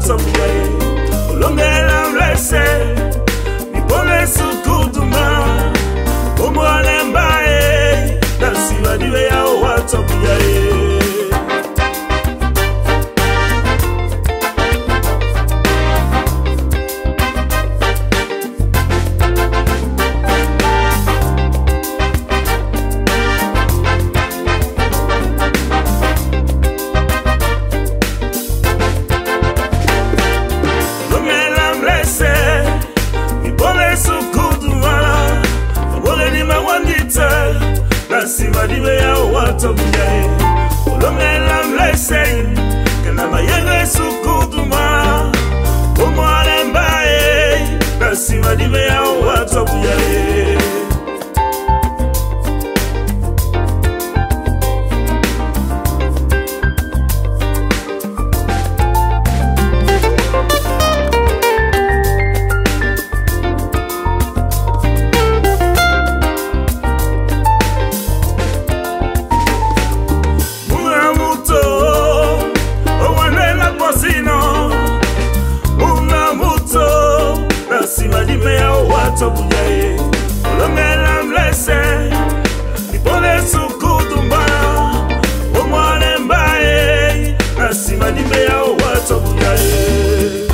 watu mjaye ulongela mlese mipole sukutuma umwane mbaye nasibadiwe yao watu mjaye Sivadiwe ya watu mjaye ulongela mlese kana mayenge sukutuma umwane mbaye sivadiwe ya watu mjaye Tobuyaye ulongela mlese nipole sukutuma umwane mbaye nasimadibe yao watobuyaye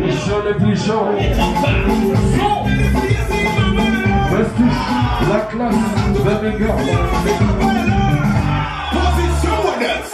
Les chants les plus chants. Prestige, la classe, Birmingham. Position moderne.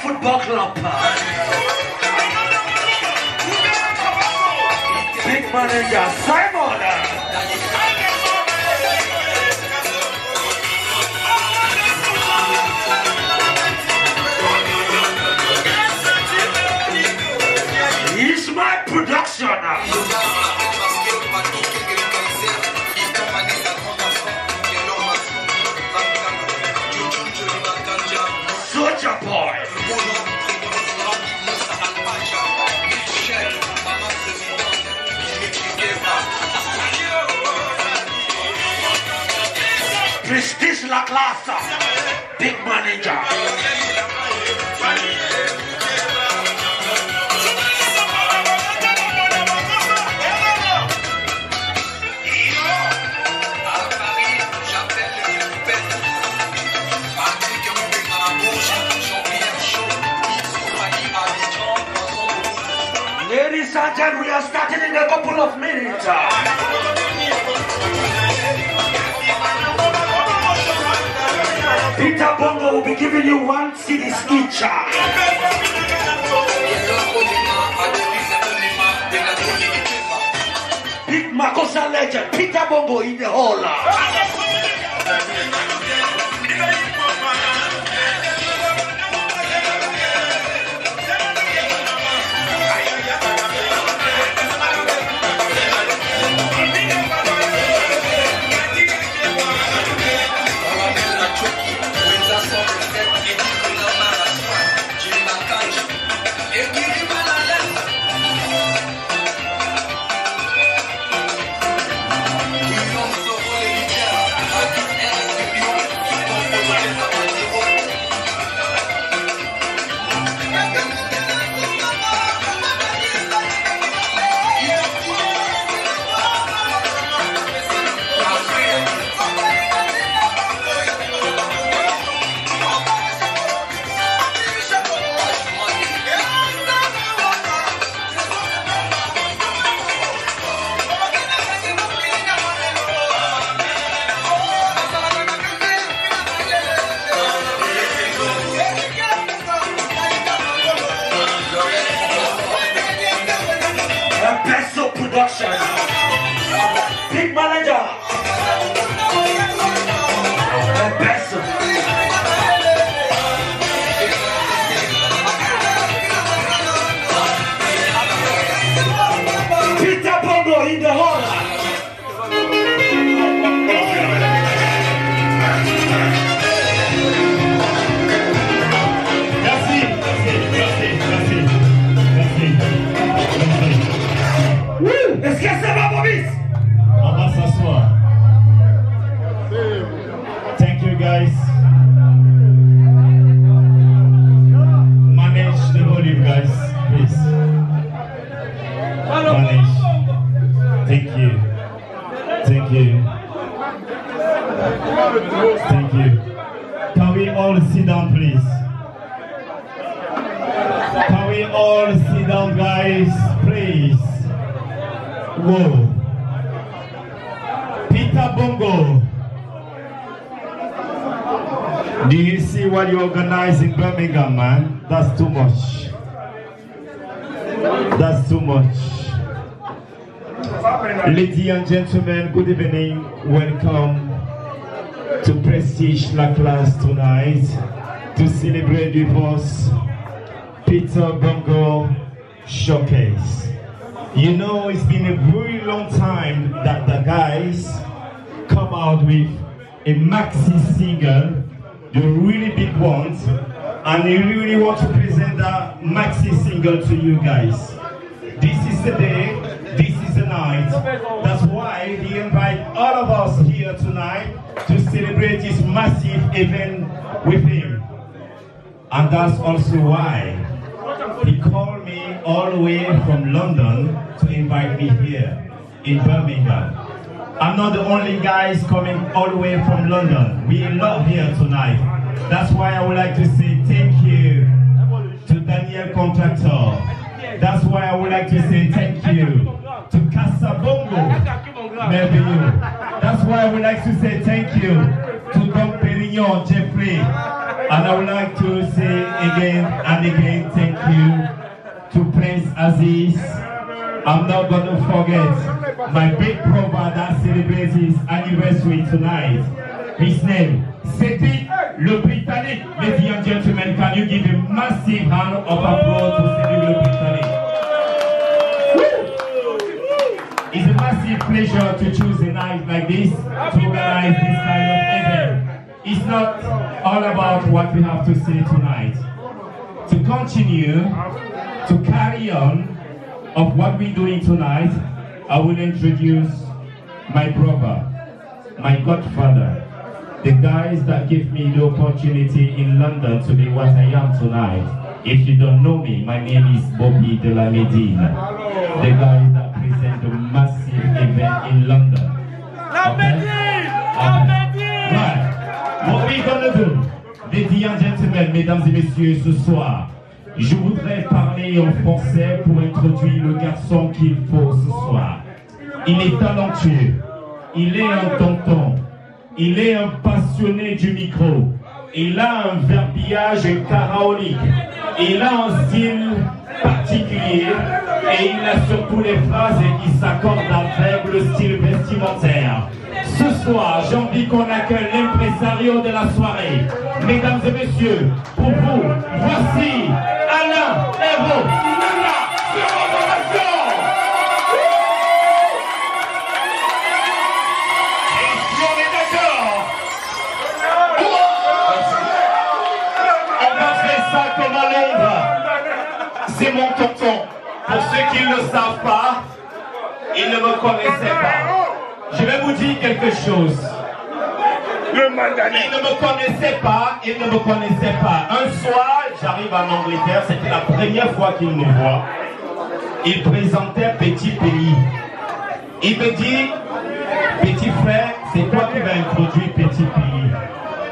Football club. Big manager Simon. He's my production. Soldier boy. Prestige la classe, big manager. Ladies and gentlemen, we are starting in a couple of minutes. Peter Mbongo will be giving you 1 CD each. Big Makosa legend, Peter Mbongo in the hall. Production. Big manager. Best. Peter Mbongo in the hall. Thank you. Thank you. Can we all sit down, please? Can we all sit down, guys, please? Whoa. Peter Mbongo. Do you see what you organize in Birmingham, man? That's too much. That's too much. Ladies and gentlemen, good evening. Welcome to Prestige La Classe tonight to celebrate with us Peter Mbongo Showcase. You know, it's been a very long time that the guys come out with a maxi single, the really big ones, and they really want to present that maxi single to you guys. This is the day, this is the night. That's why he invite all of us here tonight to celebrate this massive event with him. And that's also why he called me all the way from London to invite me here in Birmingham. I'm not the only guys coming all the way from London. We love here tonight. That's why I would like to say thank you to Daniel Contractor. That's why I would like to say thank you to Mbongo. That's why I would like to say thank you to Don Perignon, Jeffrey. And I would like to say again and again thank you to Prince Aziz. I'm not going to forget my big brother that celebrates his anniversary tonight. His name, Cédric le Britannique. Ladies and gentlemen, can you give a massive hand of applause to Cédric le Britannique? It's a massive pleasure to choose a night like this to organize this kind of event. It's not all about what we have to say tonight. To continue, to carry on of what we're doing tonight, I will introduce my brother, my godfather, the guys that give me the opportunity in London to be what I am tonight. If you don't know me, my name is Bobby de la Medina, the guys that present the massive event in London. Right. What we're gonna do, ladies and gentlemen, mesdames et messieurs, ce soir, je voudrais parler en français pour introduire le garçon qu'il faut ce soir. Il est talentueux, il est un tonton, il est un passionné du micro, il a un verbiage karaolique, il a un style particulier et il a surtout les phrases qui s'accordent avec le style vestimentaire. Ce soir, j'ai envie qu'on accueille l'impresario de la soirée. Mesdames et messieurs, pour vous, voici Alain Hérault. C'est mon tonton. Pour ceux qui ne le savent pas, ils ne me connaissaient pas. Je vais vous dire quelque chose. Il ne me connaissait pas, il ne me connaissait pas. Un soir, j'arrive en Angleterre, c'était la première fois qu'il me voit. Il présentait Petit Pays. Il me dit, petit frère, c'est toi qui vas introduire Petit Pays.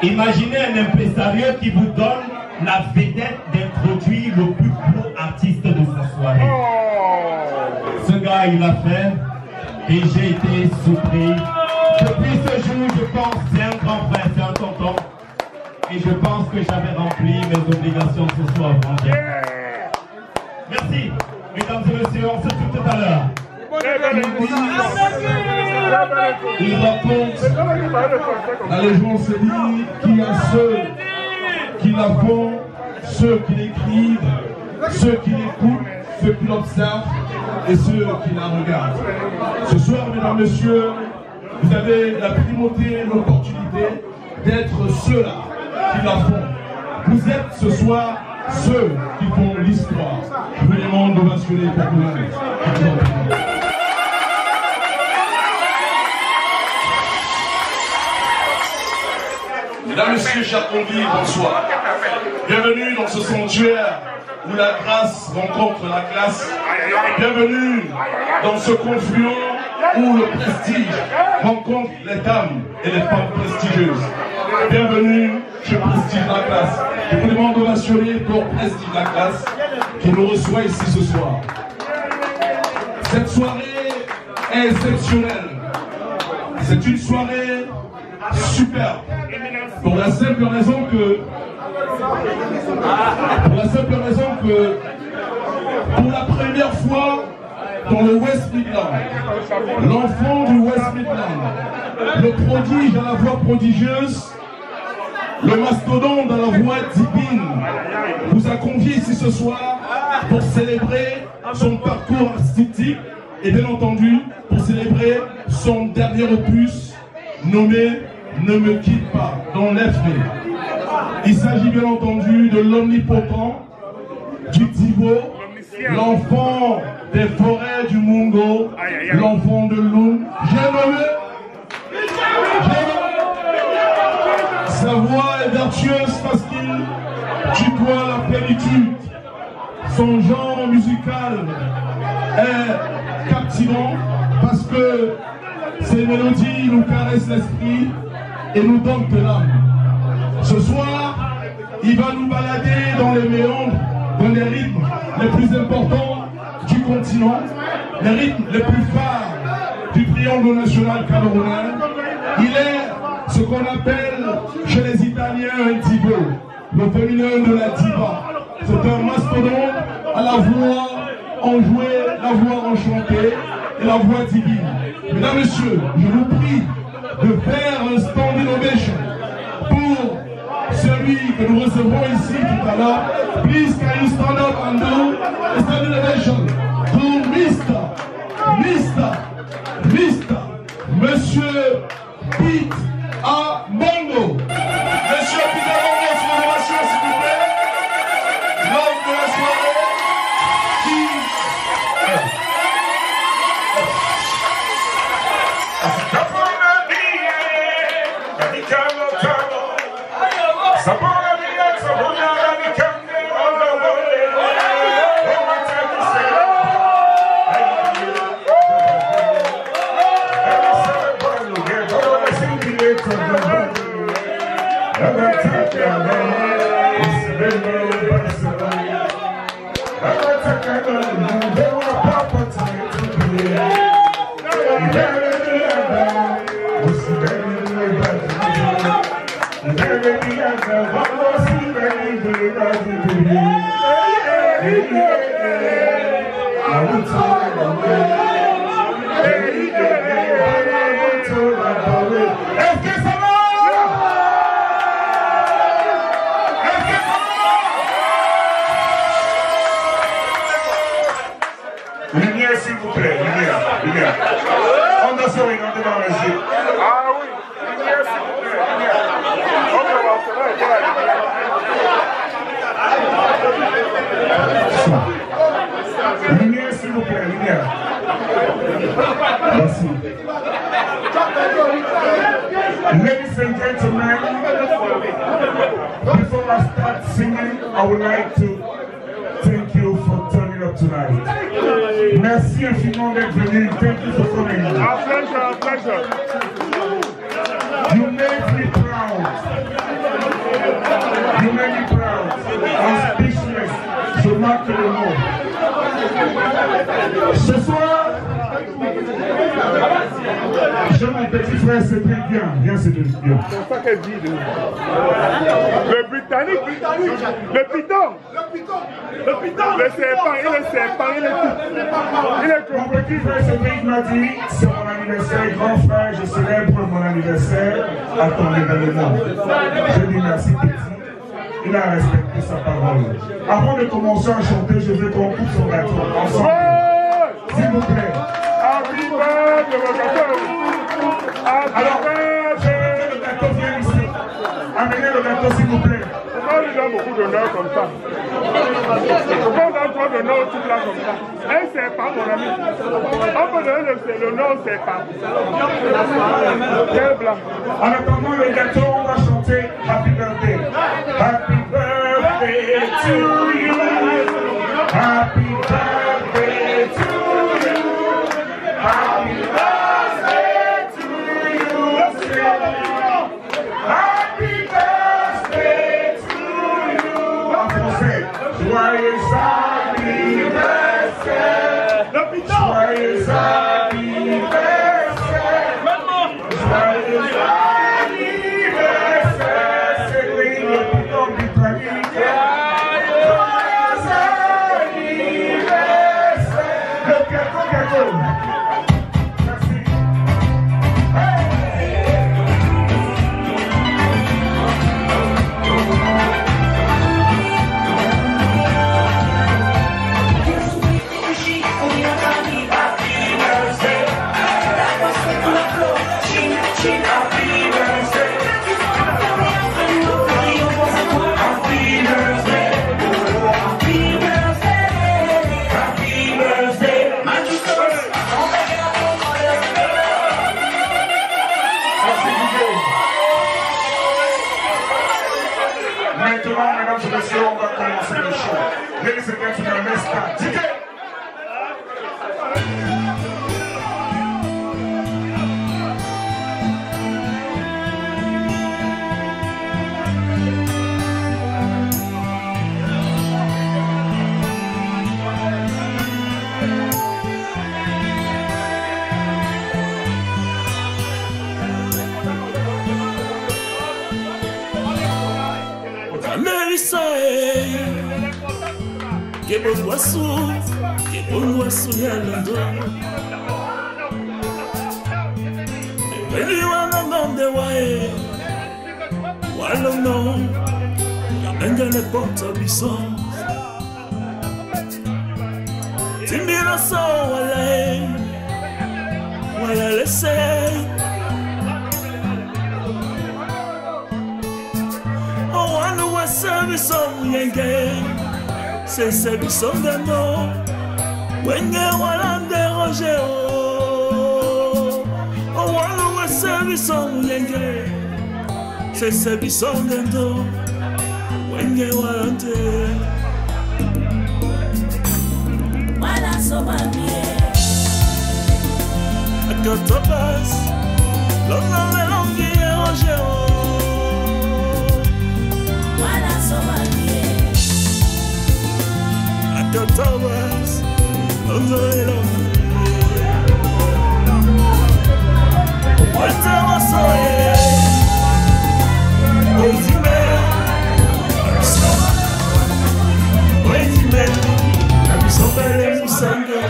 Imaginez un impresario qui vous donne la vedette d'introduire le plus gros artiste de sa soirée. Ce gars, il l'a fait et j'ai été surpris. Depuis ce jour, je pense que c'est un grand frère, c'est un tonton. Et je pense que j'avais rempli mes obligations ce soir. Merci, mesdames et messieurs, on se retrouve tout à l'heure. Il raconte, la légende se dit qu'il y a ceux qui la font, ceux qui l'écrivent, ceux qui l'écoutent, ceux qui l'observent et ceux qui la regardent. Ce soir, mesdames et messieurs, vous avez la primauté, l'opportunité d'être ceux-là qui la font. Vous êtes ce soir ceux qui font l'histoire. Je vous demande de basculer pour vous. Mesdames, Messieurs, chers convives, bonsoir. Bienvenue dans ce sanctuaire où la grâce rencontre la classe. Bienvenue dans ce confluent où le prestige rencontre les dames et les femmes prestigieuses. Bienvenue chez Prestige la classe. Je vous demande d'ovationner pour Prestige la classe qui nous reçoit ici ce soir. Cette soirée est exceptionnelle. C'est une soirée superbe. Pour la simple raison que pour la première fois dans le West Midland, l'enfant du West Midland, le prodige à la voix prodigieuse, le mastodonte à la voix divine, vous a convié ici ce soir pour célébrer son parcours artistique et bien entendu pour célébrer son dernier opus nommé Ne me quitte pas, dans l'FB. Il s'agit bien entendu de l'omnipotent, du Divo, l'enfant des forêts du Mbongo, l'enfant de l'Oum. J'ai nommé. Sa voix est vertueuse parce qu'il tutoie la plénitude. Son genre musical est captivant parce que ses mélodies nous caressent l'esprit et nous donnent de l'âme. Ce soir, il va nous balader dans les méandres, dans les rythmes les plus importants du continent, les rythmes les plus phares du triangle national camerounais. Il est ce qu'on appelle chez les Italiens un divo, le féminin de la diva. C'est un mastodonte à la voix enjouée, la voix enchantée et la voix divine. Mesdames, Messieurs, je vous prie de faire un stand innovation pour celui que nous recevons ici tout à l'heure. Please, can you stand up and do a stand innovation to Monsieur Pete à Mbongo. Monsieur Pete à Mbongo, son ovation s'il vous plaît. L'homme de la soirée qui... Lumière, s'il vous plaît, lumière. On a souri, on devant les yeux. Ah oui, lumière, s'il vous plaît, lumière. On commence, lumière, s'il vous plaît, lumière. Merci. Ladies and gentlemen, before I start singing, I would like to thank you for turning up tonight. Merci infiniment d'être venu. Thank you for coming. Our pleasure, our pleasure. You made me proud. You made me proud. I'm speechless. Je marque le mot. Ce soir, je mon petit frère Cédric, viens Cédric, viens. C'est ça qu'elle dit. Le Britannique, le Python, le serpent, il est tout. Mon petit frère Cédric m'a dit, c'est mon anniversaire, grand frère, je célèbre mon anniversaire à ton événement. Je dis merci petit. Il a respecté sa parole. Avant de commencer à chanter, je veux qu'on coupe son gâteau ensemble. S'il vous plaît. Alors, amenez le gâteau, viens ici. Amenez le gâteau, s'il vous plaît. Pourquoi on lui donne beaucoup d'honneur comme ça? Pourquoi on donne trop d'honneur au type là comme ça? Un serpent, mon ami. On peut donner l'honneur au serpent. Quel blanc. En attendant le gâteau, on va chanter Happy Birthday. Happy Birthday to you. Happy Birthday to you. Happy Birthday. Ladies and gentlemen, let's start. Que bon oiseau ya londo Beli wana nande wae Walo no Engele ponto biso Timbira so wala lese Oh wano wa service yenge C'est service ngano Wenge wala nderoge Oh wano wa service yenge C'est service ngano Wenge wala nderoge Wala somamie Akatobas Longa melongi eroge Wala somamie Akatobas Longa melongi Wata wasoye Oizime Oizime Sombele musanga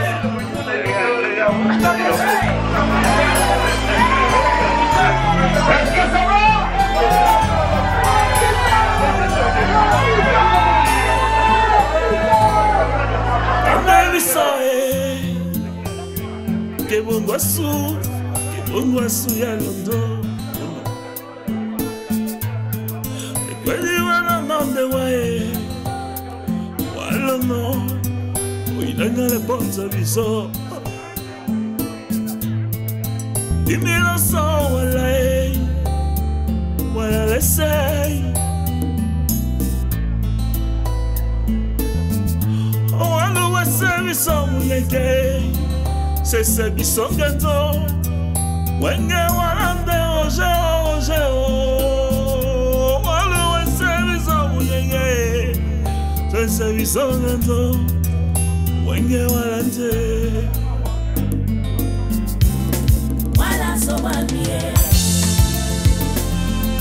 Que bongo asu ya londo Kweli wana mande wae Walo no Oilanga le ponza biso Dimira so wala lesei Oh walo wa service muyeke C'est service gato Wenge walande oje Walo wa service muyeke C'est service gato Wenge walande Wala somamie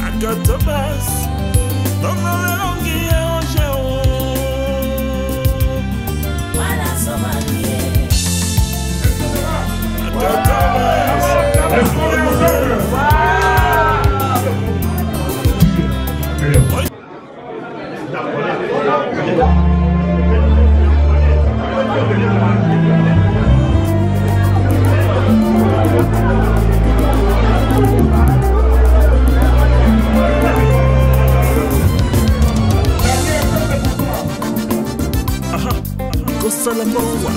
Akatobas Longa melongi eroge Wala somamie Akatobas Salamoa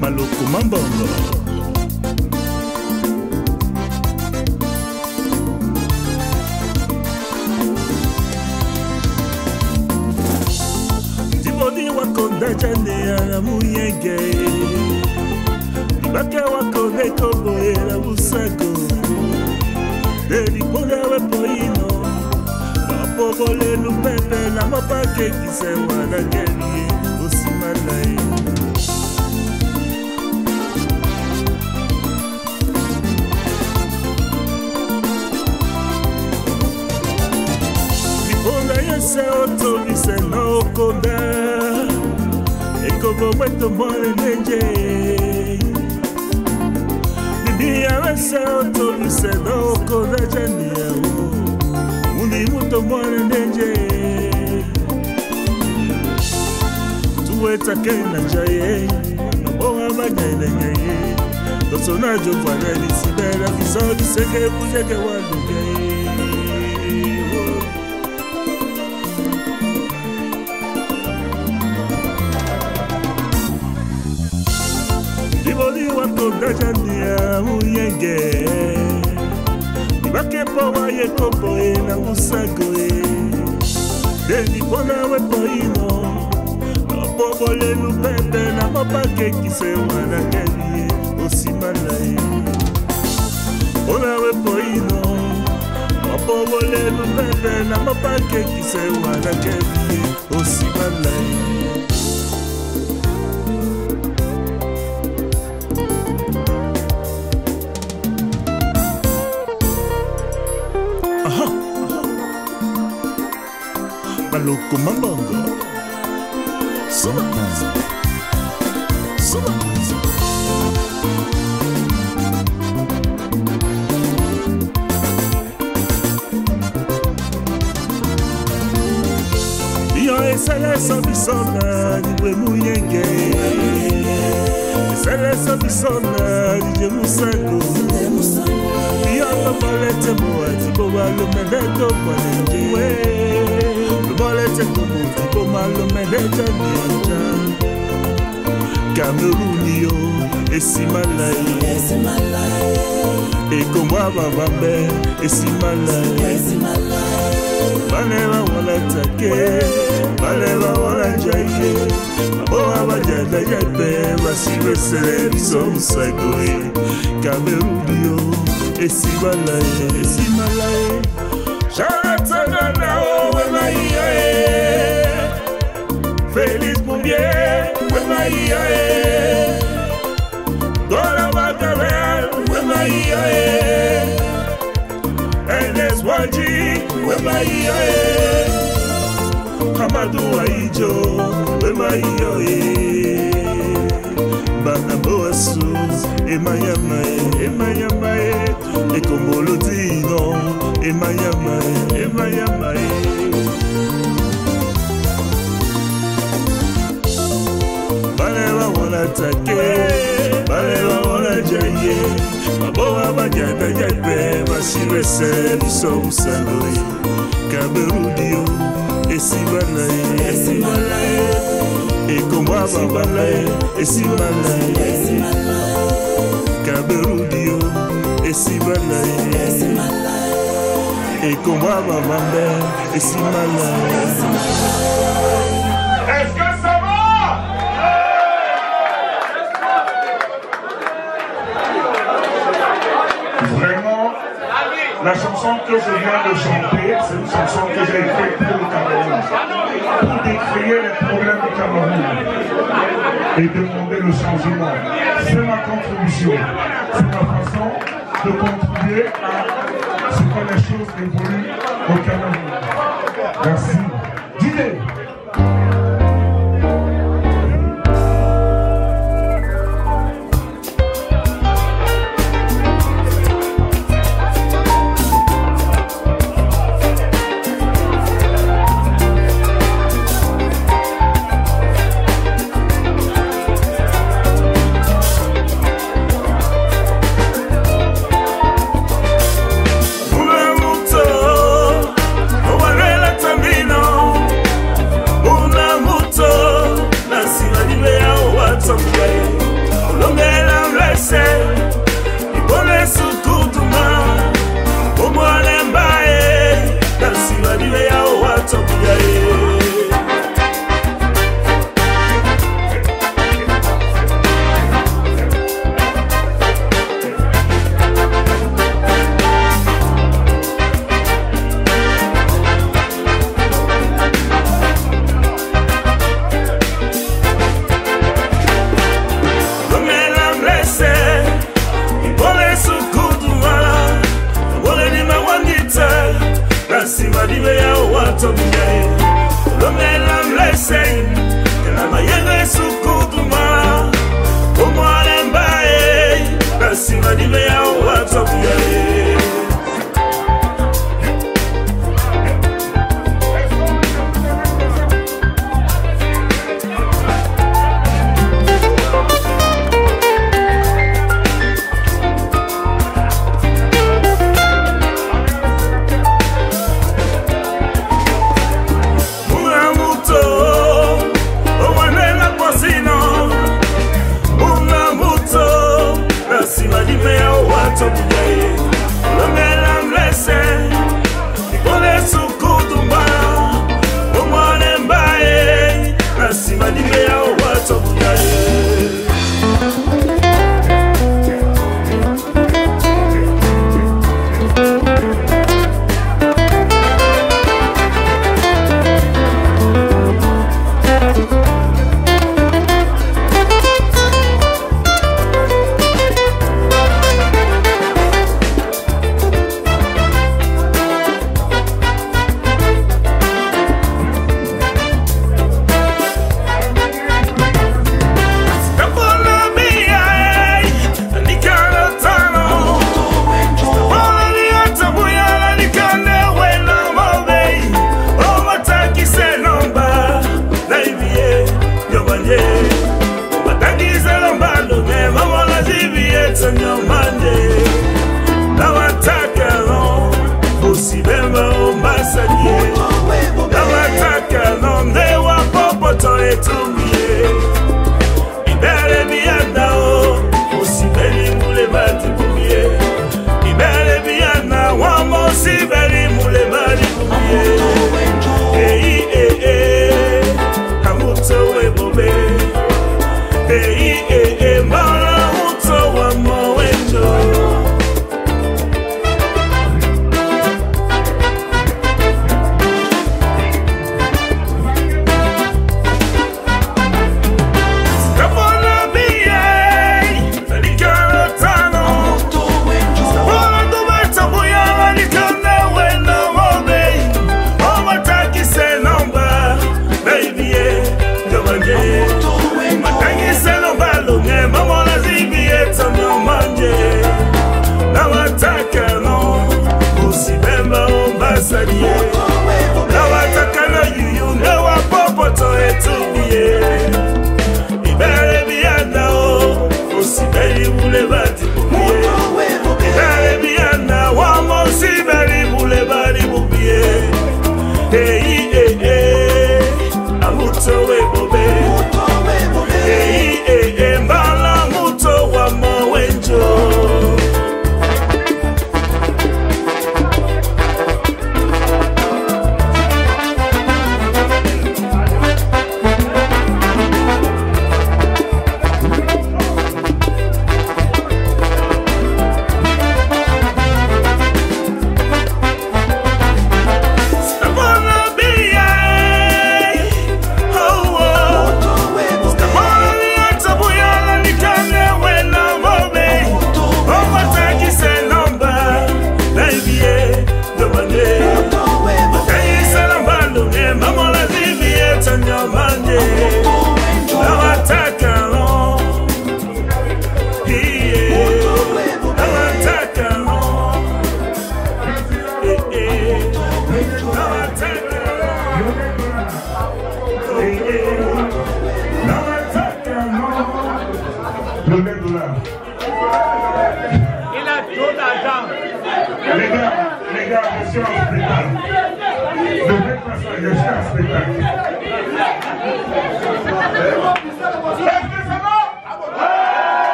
Maloko Mbongo Diboni wakonda jane ala muyenge Ibake wakone kobo era musako Deli ponga wepoino Popole lupepe na mapake kisewa na geli usimalai Miponda yese oto bise na okonda Ekobo mweto mwale nenje Bibiya yese oto bise na okonda jani ya Undi muto mwana nenje Tuweta kena jaye Noboha bagay lengaye Personaggio Guarelli si bella bisogna di sé che puglia che guardo Divo di quanto da giannia uyenge Diva che poi è compo e na usago Deni pona we poino Bobo le lupende na mapa ke kise wana keli Osimalai Ona we poino Bobo le lupende na mapa ke kise wana keli Osimalai Maloko Mbongo Suba Yo esele so bisona Diwe muyenge Esele so bisona Dije musango Yo lobolete moa Tibo walo medeto kwa nenje Bolete como tipo malo me deja ninja Camerunio esi malai E como ababambe esi malai Baleva wala take Baleva wala jaye Maboa wajada jaipe Wasiwe sere biso musagoe Camerunio esi malai Charatana nao wemaiae Feliz Mumbier wemaiae Dora Wakavel wemaiae Enes Waji wemaiae Hamadu Aijo wemaiae Bana Boasus Emayamae Ekomolotino Emayamae Baleva wala take Baleva wala jaye Maboa bajada jaipe Basiwe se biso usaloi Kaberudio Esimalae Ekomwa babalae Esimalae Kaberudio Esimalae Ekomwa babambe Esimalae Est-ce que ça va? Vraiment, la chanson que je viens de chanter, c'est une chanson que j'ai écrite pour le Cameroun, pour décrire les problèmes du Cameroun et demander le changement. C'est ma contribution, c'est ma façon de contribuer à ce que les choses évoluent au Cameroun. Merci. Dîner.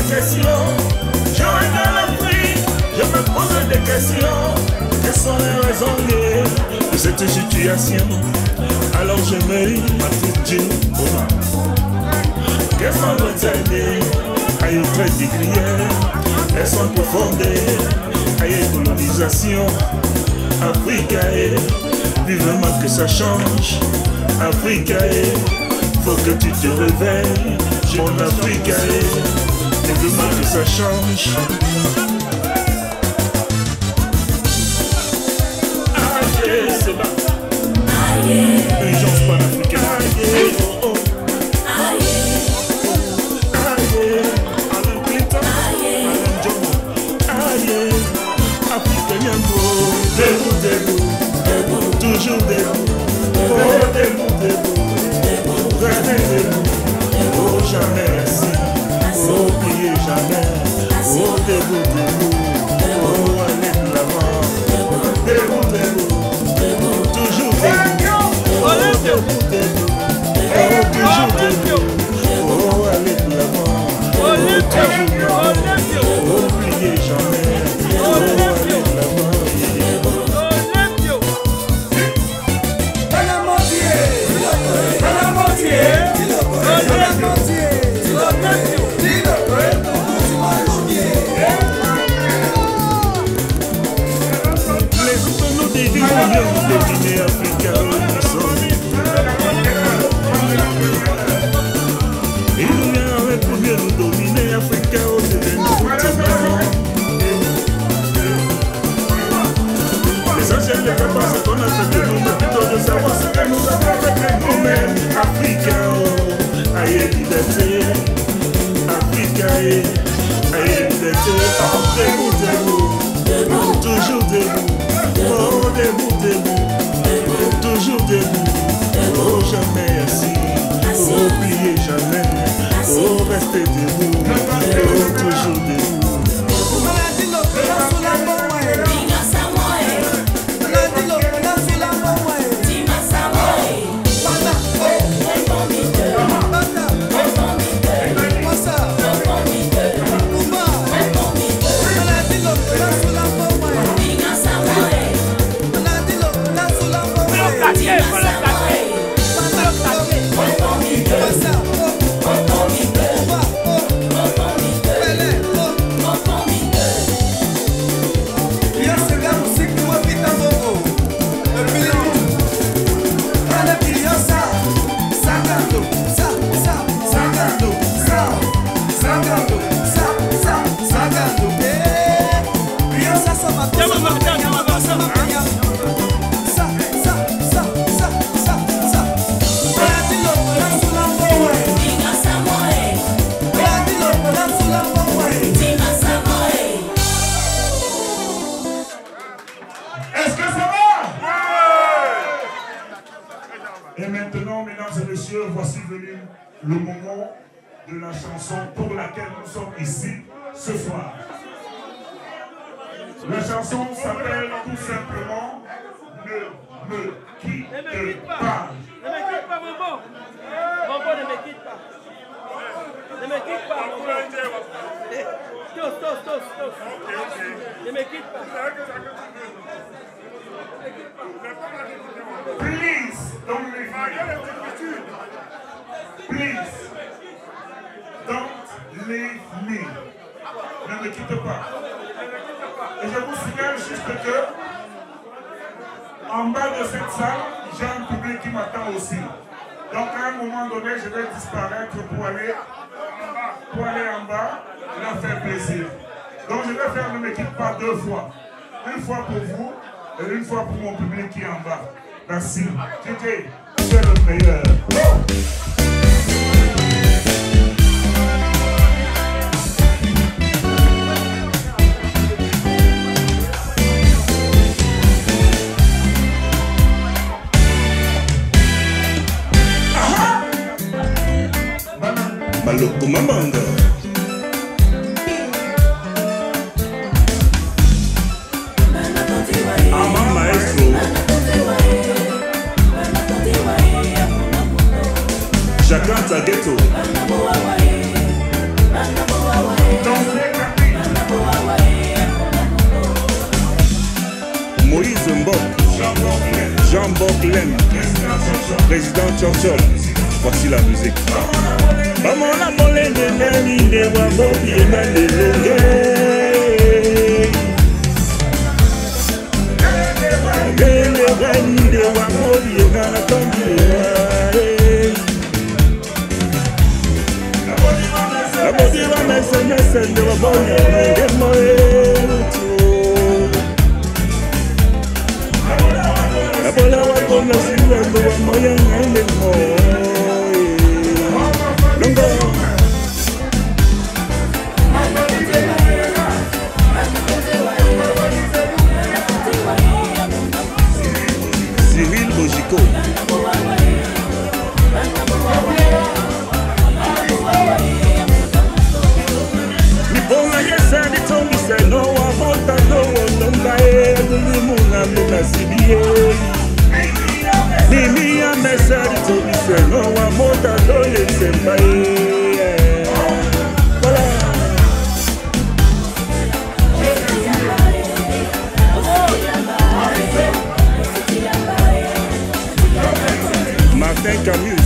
des questions. Je regarde l'Afrique, je me pose des questions. Quelles sont les raisons liées de cette situation? Alors je me dis, ma petite Dieu, quelles sont nos idées à une traite d'igrière? Elles sont profondes à une colonisation. Afrique, vivement que ça change. Afrique, faut que tu te réveilles. Mon Afrique, vivement que ça change. Aïe, c'est là. Urgence panafricaine. Aïe, oh, oh. Aïe, Alain Clinton. Alain Mbongo. Aïe, Afrique Nyambo. Debout, debout, debout, toujours debout. Oh, debout, debout, restez debout. Oh, jamais assis. Oh, oubliez jamais. Oh, debout, debout. Oh, allez de l'avant. Debout, debout, toujours debout. Oh, debout, debout. Oh, toujours debout. Oh, allez de l'avant. Oh, toujours debout. Oh, oubliez jamais. Oh, allez de l'avant. Toujours debout, oh debout, debout, toujours debout, oh jamais assis, oh oubliez jamais, oh restez debout, oh toujours debout. Et maintenant, mesdames et messieurs, voici venu le moment de la chanson pour laquelle nous sommes ici ce soir. La chanson s'appelle tout simplement Ne me quitte pas. Ne me quitte pas, Mbongo. Mbongo, ne me quitte pas. Ne me quitte pas, Mbongo. Tos. Ne me quitte pas. Please, don't leave me. Please, don't leave me. Ne me quitte pas. Et je vous signale juste que en bas de cette salle, j'ai un public qui m'attend aussi. Donc à un moment donné, je vais disparaître pour aller en bas, leur faire plaisir. Donc je vais faire Ne me quitte pas 2 fois. Une fois pour vous et une fois pour mon public qui est en bas. Merci. JJ, tu es le meilleur. Maloko Mbongo. Ama maestro. Chacun sa ghetto. Moïse Mbongo, Jean Boclen, président Churchill. Voici la musique. Maman la bolée de Nani de Wabobi et Nani Longue. Le Nani de Wabobi et Nani Longue. La body va mettre de Wabobi et Nani La bola wa kona siwa ndo wa moya ngende mo Longo Cyril Bojico Mibonga yesa di tongi se no wa mota no wa longa e Kundi muna muna sibiye Mimi ya mesari to mi se no wa mota do ye sembai. Voilà. Martin Camus.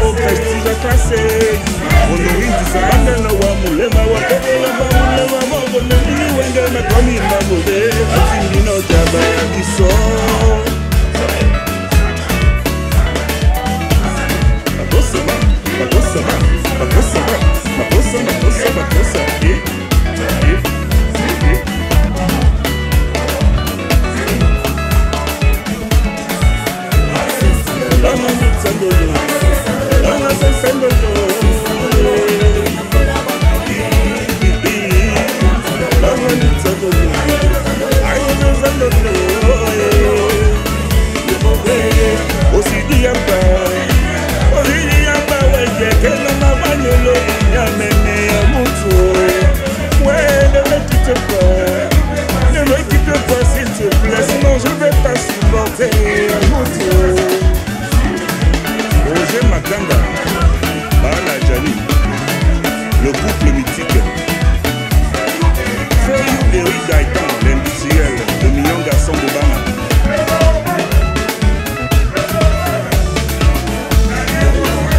Au prestige classé, on nous dit ça, on a moulé ma wakabela, moulé ma mogo, on a dit wende ma komi ma bode, atindi no jaba kiso. Makosa, makosa, makosa, makosa, makosa, makosa, le couple mythique. Feuille Eric Gaëtan, l'industriel, le million garçon d'Obama.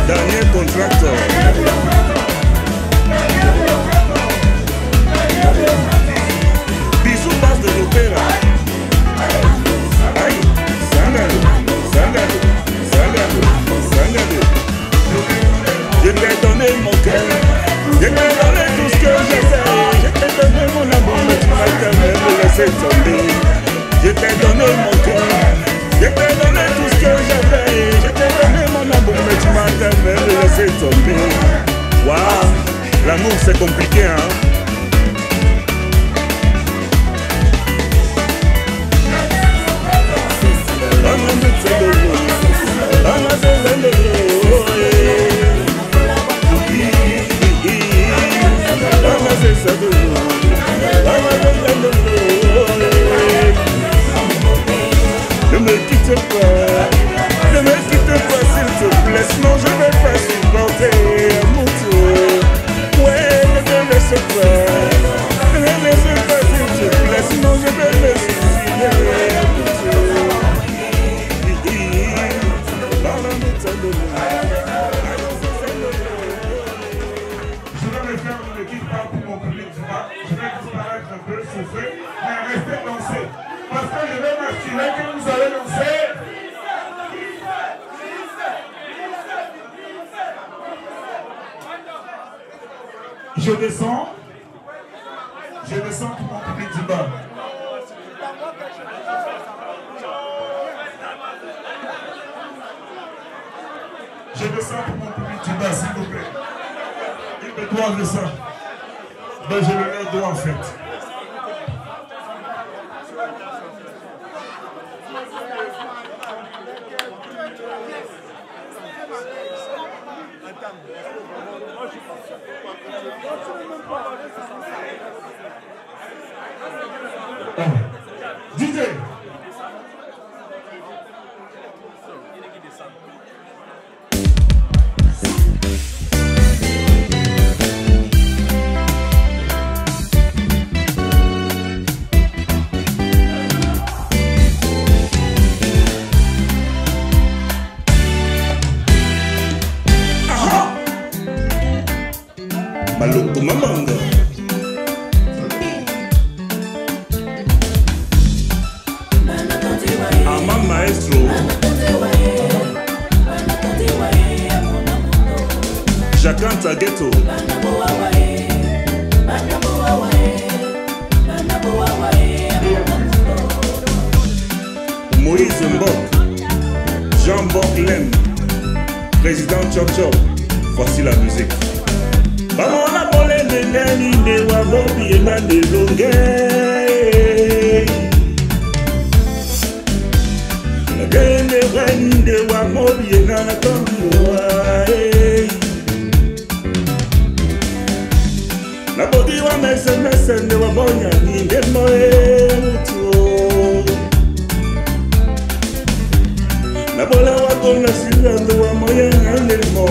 Dernier contracteur. Bisous base de l'opéra. Aïe, Sandalo, Sandalo, Sandalo, Sandalo. Je t'ai donné mon cœur. Je t'ai donné tout ce que je sais. Je t'ai donné mon amour, mais tu m'as quand même laissé tomber. Je t'ai donné mon cœur. Je t'ai donné tout ce que j'avais. Je t'ai donné mon amour, mais tu m'as quand même laissé tomber. Waouh, l'amour c'est compliqué, hein. Ne me quitte pas, ne me quitte pas s'il te plaît, sinon je vais pas supporter mon tour. Ouais, ne me laisse pas, ne me laisse pas s'il te plaît, sinon je vais me suicider mon tour. Je vais me faire une petite part pour mon public du bas. Je vais disparaître un peu, souffler, mais restez danser. Parce que je vais m'assurer que vous allez danser. Je descends pour mon public du bas. Je descends pour mon public du bas, s'il vous plaît. Il me doit de ça. Ben, je le leur dois en fait. Maloko Mamanga. Ama Maestro. Jakanta Ghetto. Moïse Mbongo. Jean Boclem. Président Chop Chop. Voici la musique. Bamona bole neni de wa bobi na de longue. Gende reni de wa mobi na na tomwa. Na bodi wa mese de wa bonya ni de moe to. Na bola wa kona sila de wa moya na mo.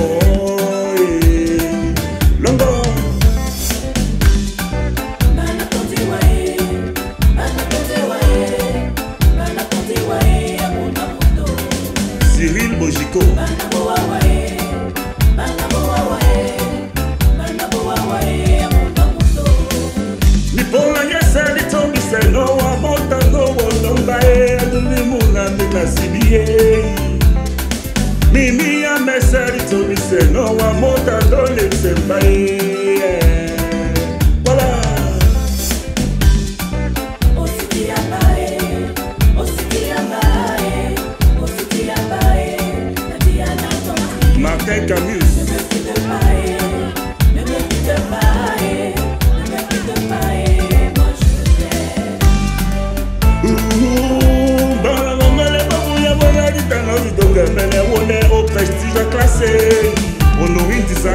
Cyril Bojiko. Nipola yesa litombi seno wa mota no wolomba e adumi muna mina sibiye. Mimi ya mesa litombi seno wa mota dole semba e. Voilà. Martin Camus. Au prestige classé, on nous dit ça.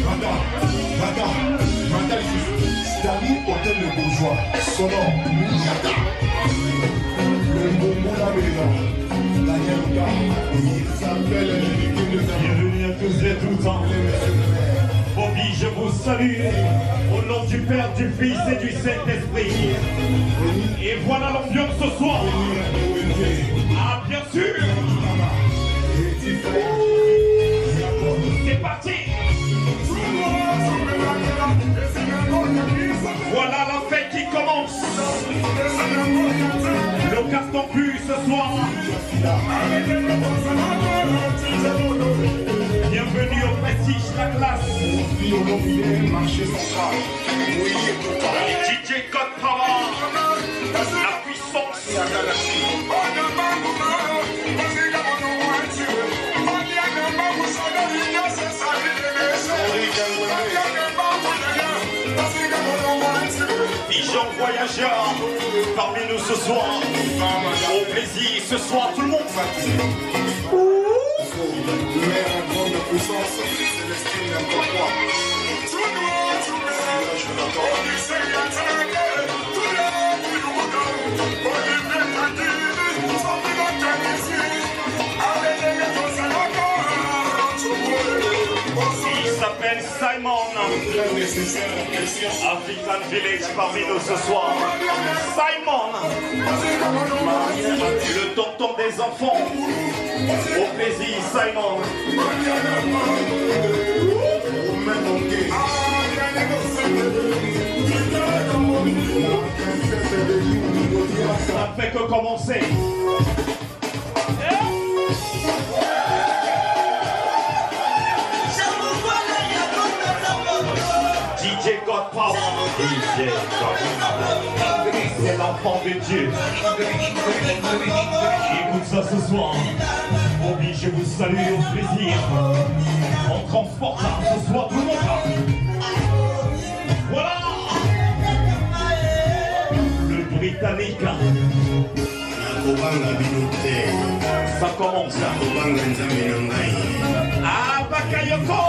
Raga, raga, raga, fois. Son nom. Le Mbongo la il s'appelle bienvenue à tous et tout le temps. Bobby, je vous salue au nom du Père, du Fils et du Saint-Esprit. Et voilà l'ambiance ce soir. Ah, bien sûr. C'est parti. Voilà la fête qui commence. Le carton plus ce soir. Bienvenue au prestige, la classe. DJ God Power, la puissance. Pigeon voyageur, parmi nous ce soir. Au plaisir, ce soir tout le monde. Grande puissance, Célestine n'importe quoi. Il s'appelle Simon. African Village parmi nous ce soir. Simon, le tonton des enfants. Au plaisir, Simon. Ça fait que commencer. DJ God Power. DJ God Power. C'est l'enfant de Dieu. Écoute ça ce soir. Bobby, je vous salue au plaisir. On transporte ce soir tout le monde. Voilà. Le Britannique. Ça commence. Ah, Bakayoko.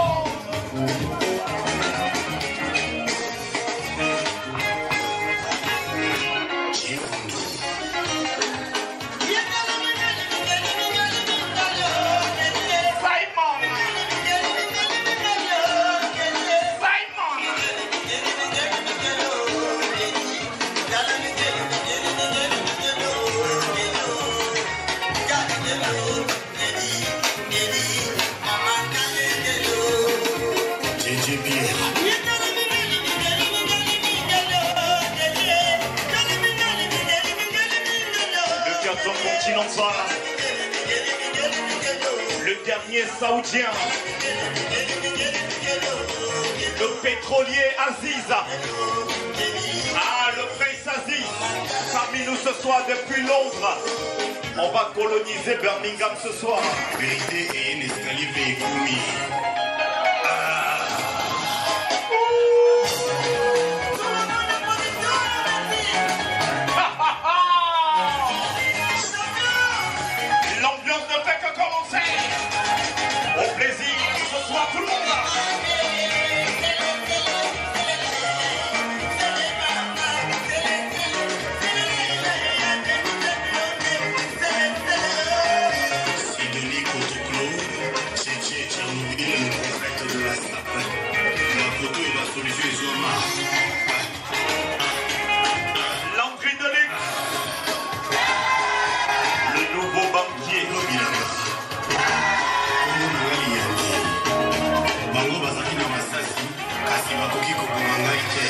Continental, le dernier saoudien, le pétrolier Aziz, le prince Aziz, parmi nous ce soir depuis Londres. On va coloniser Birmingham ce soir. Vérité et un escalier véhicule. Au plaisir, ce soir tout le monde. Sidonie Kotoklo, Tchétché Tchernobyl, le prophète de la sapin. La photo va solution les hommes. L'entrée de luxe. Le nouveau banquier. Bango bazaki na masasi kasi bakoki kokoma ngai te.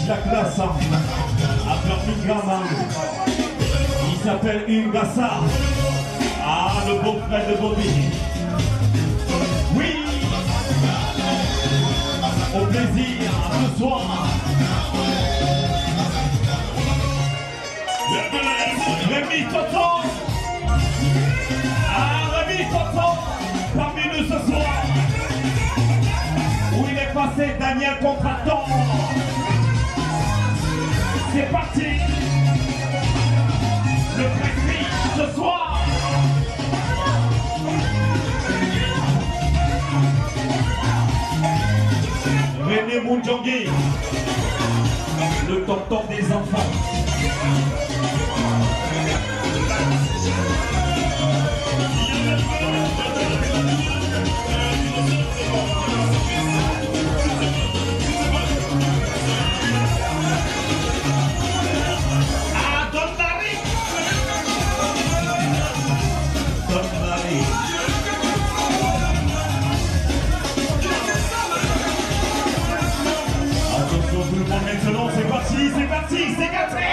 La classe à Birmingham, il s'appelle Ngassa. Ah, le beau-frère de Bobby. Oui, au plaisir ce soir. Rémi Toto. Ah, Rémi Toto, parmi nous ce soir. Où il est passé Daniel Contractant. C'est parti. Le prestige ce soir. René Moundjongui, le tonton des enfants. Maintenant, c'est parti, c'est parti, c'est gâté.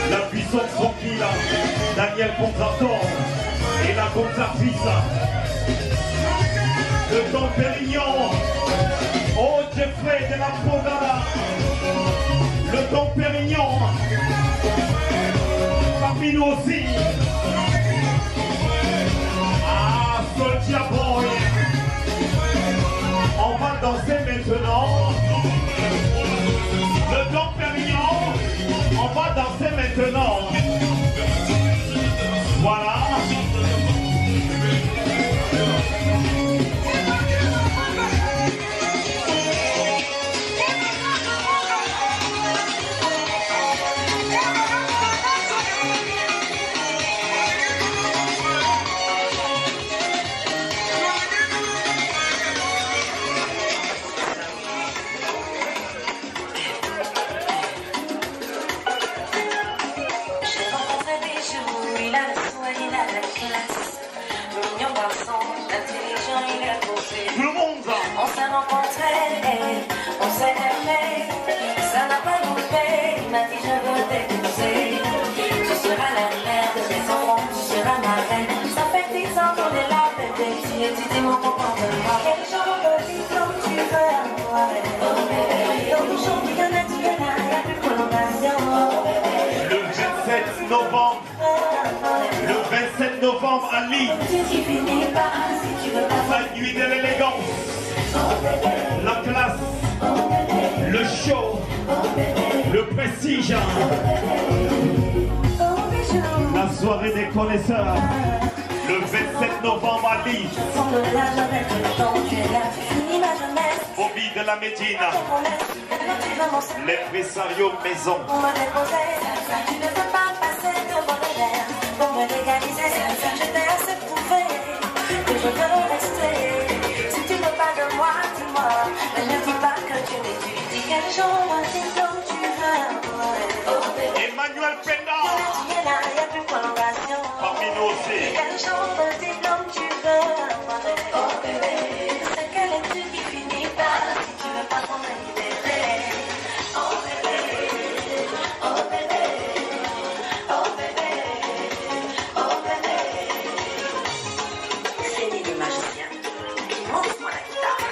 La puissance tranquille, Daniel Contractant et la contratrice. Le Don Pérignon, oh Jeffrey de la Podala. Le Don Pérignon, parmi nous aussi. Ah, Soldier Boy, on va danser maintenant. Le Don Pérignon, on va danser maintenant. Voilà. novembre à Lille. La nuit de l'élégance, la classe, le show, le prestige, la soirée des connaisseurs, le 27 novembre à Lille. Bobby de la Médina, l'impresario maison. Tu ne peux pas passer devant les verres pour me légaliser. Je t'ai assez prouvé que je veux rester. Si tu veux pas de moi, dis-moi. Mais ne dis pas que tu m'étudies. Quel genre de diplôme tu veux? Emmanuel Penda, Tu es là, il n'y a plus de prolongation. parmi nous aussi. Quel genre de diplôme tu veux? C'est quelle étude qui finit pas? Si tu veux pas qu'on me libérer. Oh bébé, oh bébé, oh bébé, oh bébé. C'est des magiciens. Montre-moi la guitare.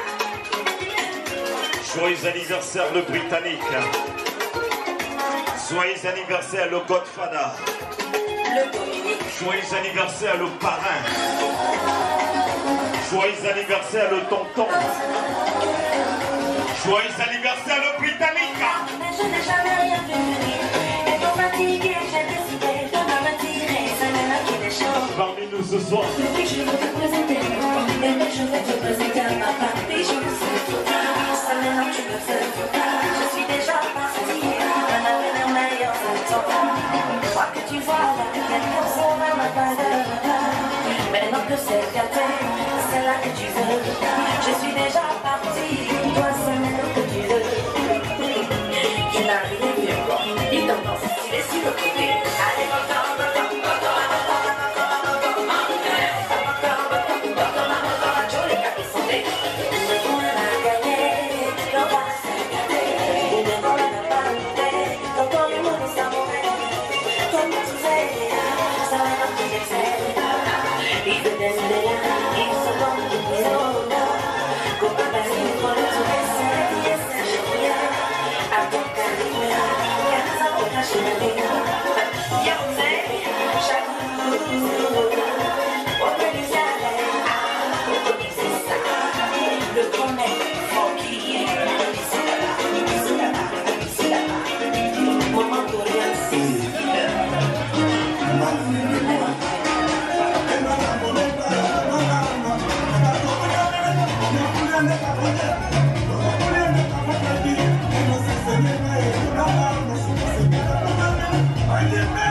Joyeux anniversaire le Britannique. Joyeux anniversaire le Godfather. Le Dominique. Joyeux anniversaire le parrain. Joyeux anniversaire le tonton. Joyeux anniversaire le Britannique. Mais je n'ai jamais rien vu venir. Et pour fatiguer, j'ai décidé de me retirer. C'est maintenant qu'il est chaud. Parmi nous ce soir. Depuis je veux te présenter. Bébé, je vais te présenter à ma papille. Je me fais tout tard. C'est maintenant que tu me fais tout tard. Je suis déjà partie. Un avenir meilleur, c'est ton temps. Quoi que tu vois, là, quelque chose à ma valeur. Maintenant que c'est gâté, c'est là que tu veux. Je suis déjà partie. Toi, c'est maintenant que tu veux. Tu n'as rien vu encore. Il t'en pense, tu es si occupé. Allez, I